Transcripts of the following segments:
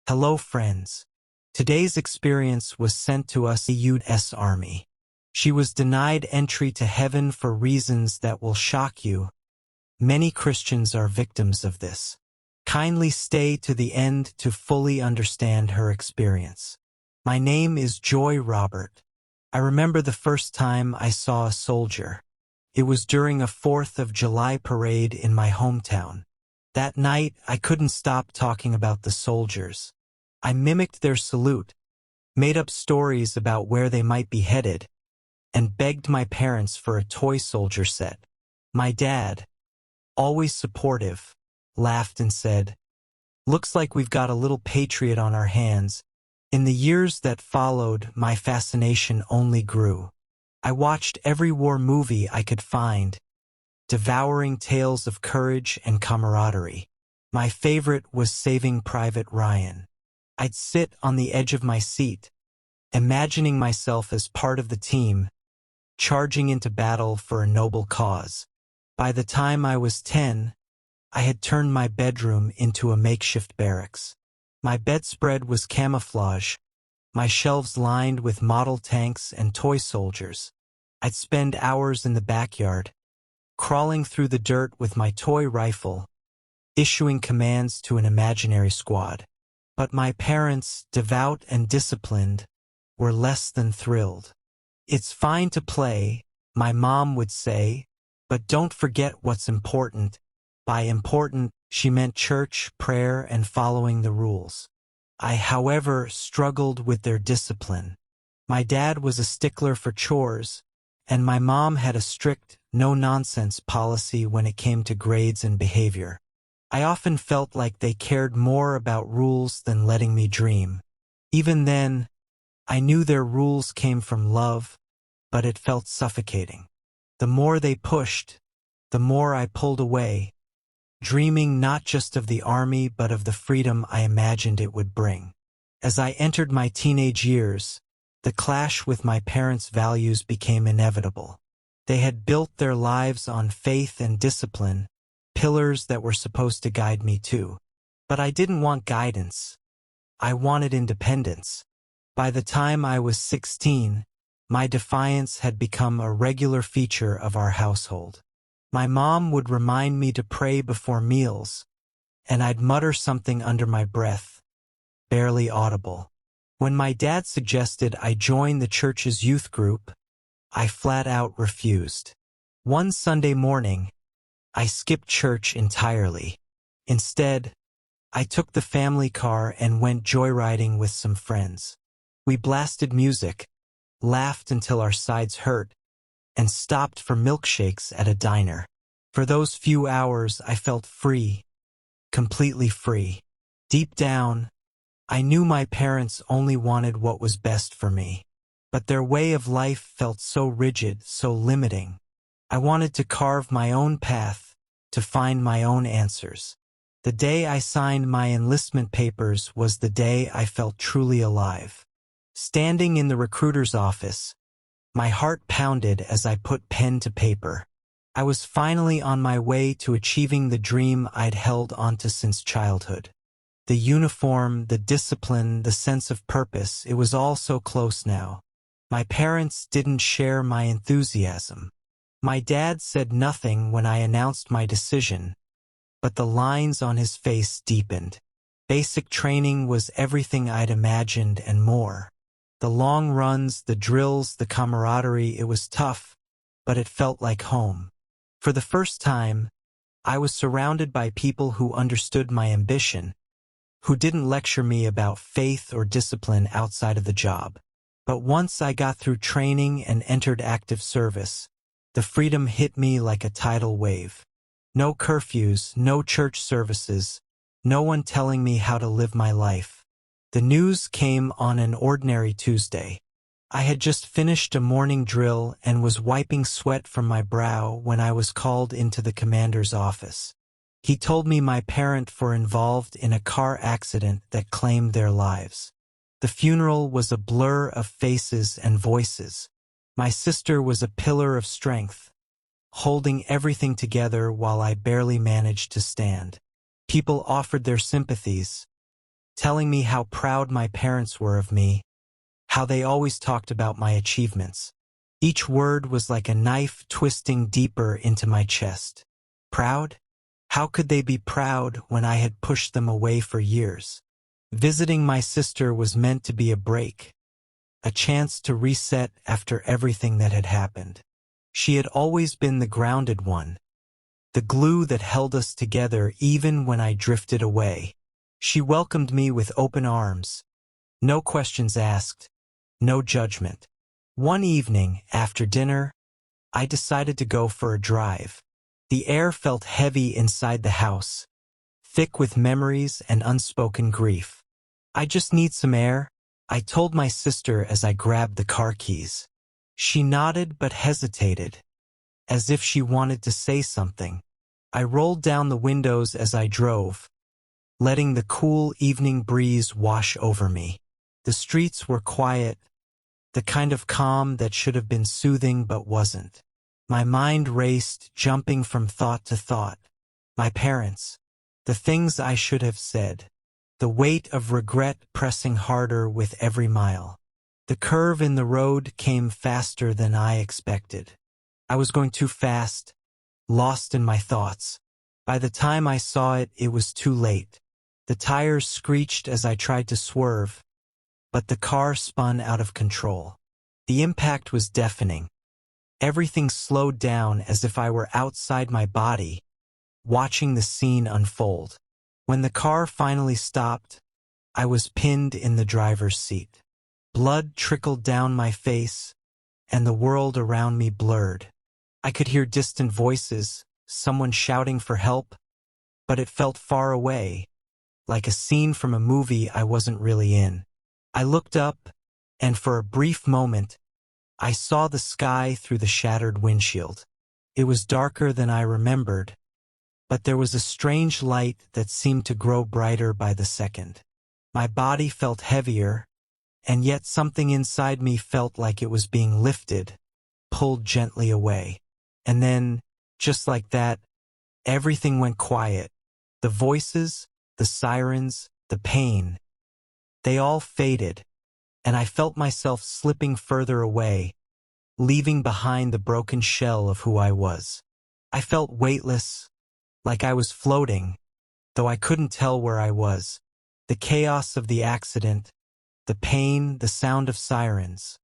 Hello friends. Today's experience was sent to us by the U.S. Army. She was denied entry to heaven for reasons that will shock you. Many Christians are victims of this. Kindly stay to the end to fully understand her experience. My name is Joy Robert. I remember the first time I saw a soldier. It was during a 4th of July parade in my hometown. That night, I couldn't stop talking about the soldiers. I mimicked their salute, made up stories about where they might be headed, and begged my parents for a toy soldier set. My dad, always supportive, laughed and said, "Looks like we've got a little patriot on our hands." In the years that followed, my fascination only grew. I watched every war movie I could find, devouring tales of courage and camaraderie. My favorite was Saving Private Ryan. I'd sit on the edge of my seat, imagining myself as part of the team, charging into battle for a noble cause. By the time I was 10, I had turned my bedroom into a makeshift barracks. My bedspread was camouflage, my shelves lined with model tanks and toy soldiers. I'd spend hours in the backyard, crawling through the dirt with my toy rifle, issuing commands to an imaginary squad. But my parents, devout and disciplined, were less than thrilled. "It's fine to play," my mom would say, "but don't forget what's important." By important, she meant church, prayer, and following the rules. I, however, struggled with their discipline. My dad was a stickler for chores, and my mom had a strict, no-nonsense policy when it came to grades and behavior. I often felt like they cared more about rules than letting me dream. Even then, I knew their rules came from love, but it felt suffocating. The more they pushed, the more I pulled away, dreaming not just of the army but of the freedom I imagined it would bring. As I entered my teenage years, the clash with my parents' values became inevitable. They had built their lives on faith and discipline, pillars that were supposed to guide me too. But I didn't want guidance. I wanted independence. By the time I was 16, my defiance had become a regular feature of our household. My mom would remind me to pray before meals, and I'd mutter something under my breath, barely audible. When my dad suggested I join the church's youth group, I flat out refused. One Sunday morning, I skipped church entirely. Instead, I took the family car and went joyriding with some friends. We blasted music, laughed until our sides hurt, and stopped for milkshakes at a diner. For those few hours, I felt free, completely free. Deep down, I knew my parents only wanted what was best for me. But their way of life felt so rigid, so limiting. I wanted to carve my own path, to find my own answers. The day I signed my enlistment papers was the day I felt truly alive. Standing in the recruiter's office, my heart pounded as I put pen to paper. I was finally on my way to achieving the dream I'd held onto since childhood. The uniform, the discipline, the sense of purpose, it was all so close now. My parents didn't share my enthusiasm. My dad said nothing when I announced my decision, but the lines on his face deepened. Basic training was everything I'd imagined and more. The long runs, the drills, the camaraderie, it was tough, but it felt like home. For the first time, I was surrounded by people who understood my ambition, who didn't lecture me about faith or discipline outside of the job. But once I got through training and entered active service, the freedom hit me like a tidal wave. No curfews, no church services, no one telling me how to live my life. The news came on an ordinary Tuesday. I had just finished a morning drill and was wiping sweat from my brow when I was called into the commander's office. He told me my parents were involved in a car accident that claimed their lives. The funeral was a blur of faces and voices. My sister was a pillar of strength, holding everything together while I barely managed to stand. People offered their sympathies, telling me how proud my parents were of me, how they always talked about my achievements. Each word was like a knife twisting deeper into my chest. Proud? How could they be proud when I had pushed them away for years? Visiting my sister was meant to be a break, a chance to reset after everything that had happened. She had always been the grounded one, the glue that held us together even when I drifted away. She welcomed me with open arms, no questions asked, no judgment. One evening, after dinner, I decided to go for a drive. The air felt heavy inside the house, thick with memories and unspoken grief. "I just need some air," I told my sister as I grabbed the car keys. She nodded but hesitated, as if she wanted to say something. I rolled down the windows as I drove, letting the cool evening breeze wash over me. The streets were quiet, the kind of calm that should have been soothing but wasn't. My mind raced, jumping from thought to thought. My parents, the things I should have said, the weight of regret pressing harder with every mile. The curve in the road came faster than I expected. I was going too fast, lost in my thoughts. By the time I saw it, it was too late. The tires screeched as I tried to swerve, but the car spun out of control. The impact was deafening. Everything slowed down as if I were outside my body, watching the scene unfold. When the car finally stopped, I was pinned in the driver's seat. Blood trickled down my face, and the world around me blurred. I could hear distant voices, someone shouting for help, but it felt far away, like a scene from a movie I wasn't really in. I looked up, and for a brief moment, I saw the sky through the shattered windshield. It was darker than I remembered, but there was a strange light that seemed to grow brighter by the second. My body felt heavier, and yet something inside me felt like it was being lifted, pulled gently away. And then, just like that, everything went quiet. The voices, the sirens, the pain, they all faded, and I felt myself slipping further away, leaving behind the broken shell of who I was. I felt weightless, like I was floating, though I couldn't tell where I was. The chaos of the accident, the pain, the sound of sirens,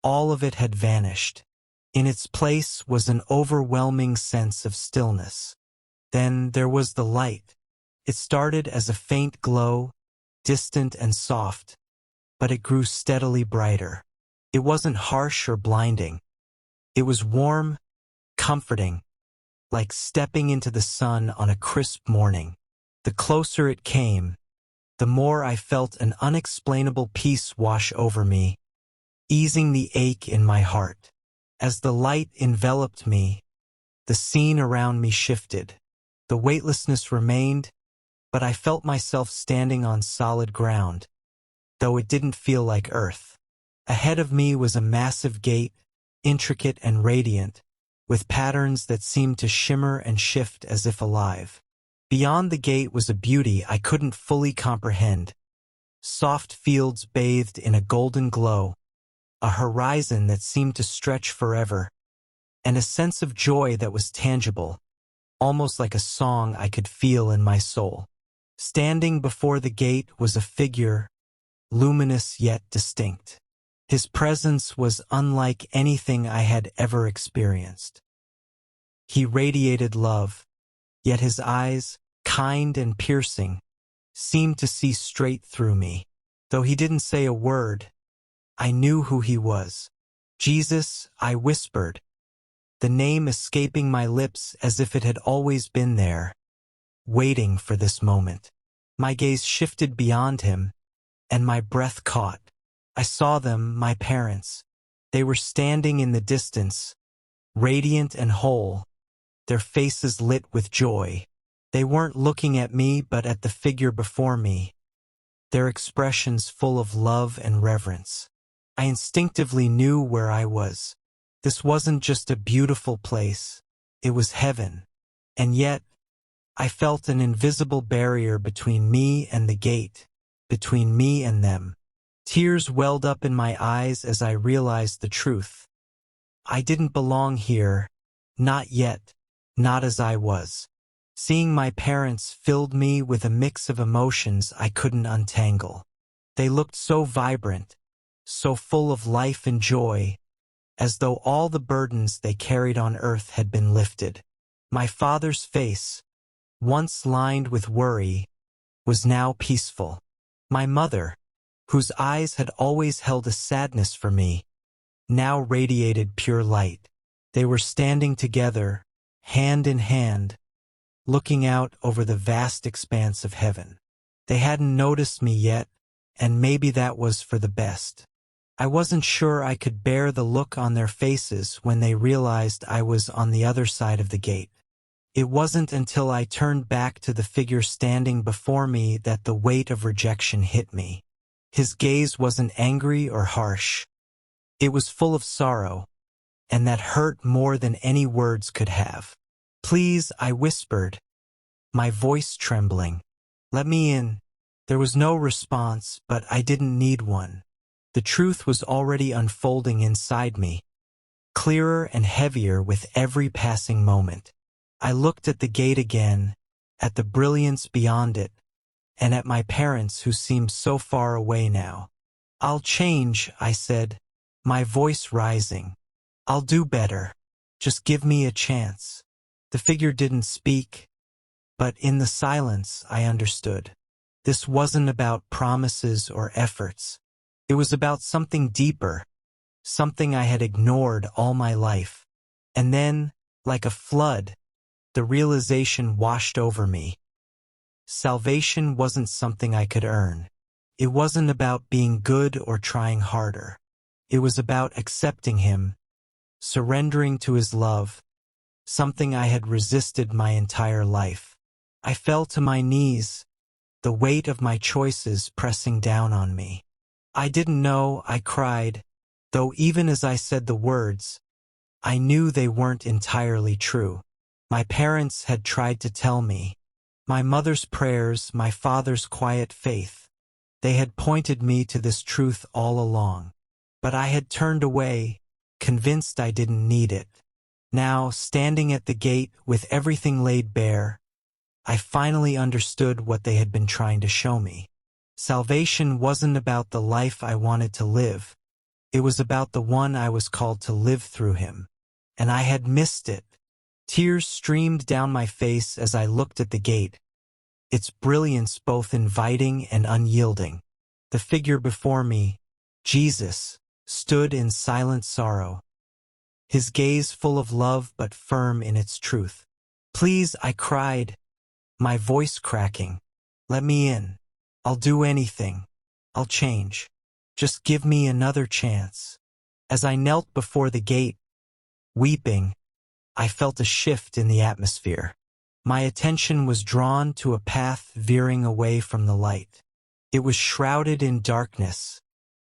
all of it had vanished. In its place was an overwhelming sense of stillness. Then there was the light. It started as a faint glow, distant and soft, but it grew steadily brighter. It wasn't harsh or blinding. It was warm, comforting, like stepping into the sun on a crisp morning. The closer it came, the more I felt an unexplainable peace wash over me, easing the ache in my heart. As the light enveloped me, the scene around me shifted. The weightlessness remained, but I felt myself standing on solid ground, though it didn't feel like earth. Ahead of me was a massive gate, intricate and radiant, with patterns that seemed to shimmer and shift as if alive. Beyond the gate was a beauty I couldn't fully comprehend. Soft fields bathed in a golden glow, a horizon that seemed to stretch forever, and a sense of joy that was tangible, almost like a song I could feel in my soul. Standing before the gate was a figure, luminous yet distinct. His presence was unlike anything I had ever experienced. He radiated love, yet his eyes, kind and piercing, seemed to see straight through me. Though he didn't say a word, I knew who he was. "Jesus," I whispered, the name escaping my lips as if it had always been there, waiting for this moment. My gaze shifted beyond him, and my breath caught. I saw them, my parents. They were standing in the distance, radiant and whole, their faces lit with joy. They weren't looking at me but at the figure before me, their expressions full of love and reverence. I instinctively knew where I was. This wasn't just a beautiful place, it was heaven. And yet, I felt an invisible barrier between me and the gate, between me and them. Tears welled up in my eyes as I realized the truth. I didn't belong here, not yet, not as I was. Seeing my parents filled me with a mix of emotions I couldn't untangle. They looked so vibrant, so full of life and joy, as though all the burdens they carried on earth had been lifted. My father's face, once lined with worry, was now peaceful. My mother, whose eyes had always held a sadness for me, now radiated pure light. They were standing together, hand in hand, looking out over the vast expanse of heaven. They hadn't noticed me yet, and maybe that was for the best. I wasn't sure I could bear the look on their faces when they realized I was on the other side of the gate. It wasn't until I turned back to the figure standing before me that the weight of rejection hit me. His gaze wasn't angry or harsh. It was full of sorrow, and that hurt more than any words could have. "Please," I whispered, my voice trembling. "Let me in." There was no response, but I didn't need one. The truth was already unfolding inside me, clearer and heavier with every passing moment. I looked at the gate again, at the brilliance beyond it, and at my parents who seemed so far away now. "I'll change," I said, my voice rising. "I'll do better. Just give me a chance." The figure didn't speak, but in the silence I understood. This wasn't about promises or efforts. It was about something deeper, something I had ignored all my life. And then, like a flood, the realization washed over me. Salvation wasn't something I could earn. It wasn't about being good or trying harder. It was about accepting Him, surrendering to His love, something I had resisted my entire life. I fell to my knees, the weight of my choices pressing down on me. "I didn't know," I cried, though even as I said the words, I knew they weren't entirely true. My parents had tried to tell me. My mother's prayers, my father's quiet faith. They had pointed me to this truth all along. But I had turned away, convinced I didn't need it. Now, standing at the gate with everything laid bare, I finally understood what they had been trying to show me. Salvation wasn't about the life I wanted to live. It was about the one I was called to live through Him. And I had missed it. Tears streamed down my face as I looked at the gate, its brilliance both inviting and unyielding. The figure before me, Jesus, stood in silent sorrow, His gaze full of love but firm in its truth. "Please," I cried, my voice cracking. "Let me in. I'll do anything. I'll change. Just give me another chance." As I knelt before the gate, weeping, I felt a shift in the atmosphere. My attention was drawn to a path veering away from the light. It was shrouded in darkness,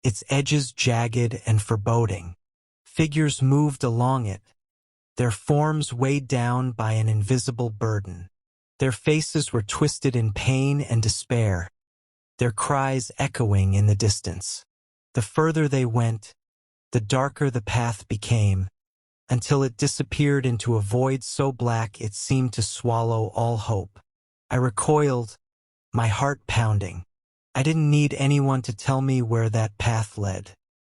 its edges jagged and foreboding. Figures moved along it, their forms weighed down by an invisible burden. Their faces were twisted in pain and despair, their cries echoing in the distance. The further they went, the darker the path became, until it disappeared into a void so black it seemed to swallow all hope. I recoiled, my heart pounding. I didn't need anyone to tell me where that path led.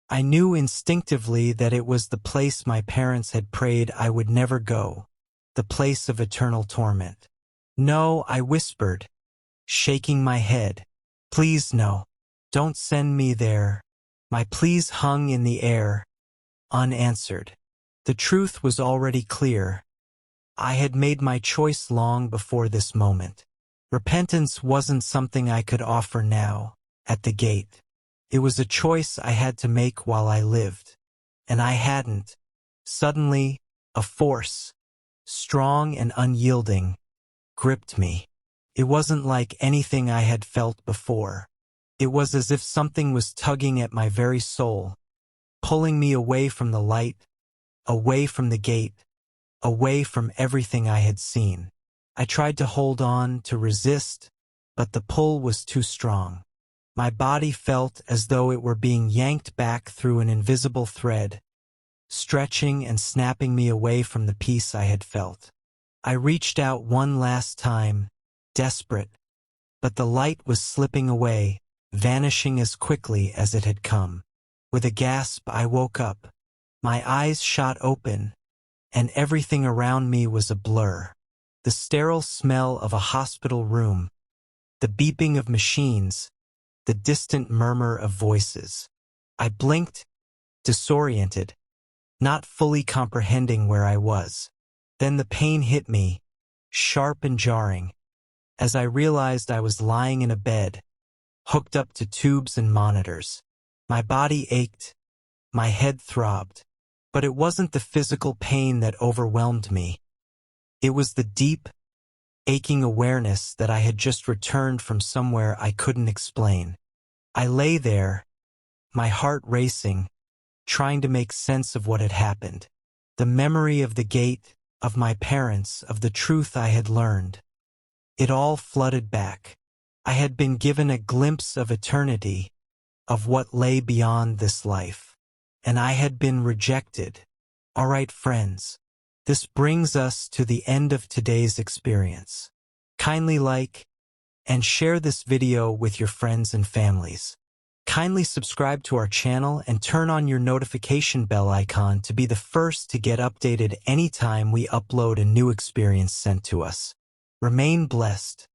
I knew instinctively that it was the place my parents had prayed I would never go, the place of eternal torment. "No," I whispered, shaking my head. "Please no. Don't send me there." My pleas hung in the air, unanswered. The truth was already clear. I had made my choice long before this moment. Repentance wasn't something I could offer now, at the gate. It was a choice I had to make while I lived. And I hadn't. Suddenly, a force, strong and unyielding, gripped me. It wasn't like anything I had felt before. It was as if something was tugging at my very soul, pulling me away from the light, away from the gate, away from everything I had seen. I tried to hold on, to resist, but the pull was too strong. My body felt as though it were being yanked back through an invisible thread, stretching and snapping me away from the peace I had felt. I reached out one last time, desperate, but the light was slipping away, vanishing as quickly as it had come. With a gasp, I woke up. My eyes shot open, and everything around me was a blur. The sterile smell of a hospital room, the beeping of machines, the distant murmur of voices. I blinked, disoriented, not fully comprehending where I was. Then the pain hit me, sharp and jarring, as I realized I was lying in a bed, hooked up to tubes and monitors. My body ached, my head throbbed, but it wasn't the physical pain that overwhelmed me. It was the deep, aching awareness that I had just returned from somewhere I couldn't explain. I lay there, my heart racing, trying to make sense of what had happened. The memory of the gate, of my parents, of the truth I had learned. It all flooded back. I had been given a glimpse of eternity, of what lay beyond this life. And I had been rejected. All right, friends. This brings us to the end of today's experience. Kindly like and share this video with your friends and families. Kindly subscribe to our channel and turn on your notification bell icon to be the first to get updated anytime we upload a new experience sent to us. Remain blessed.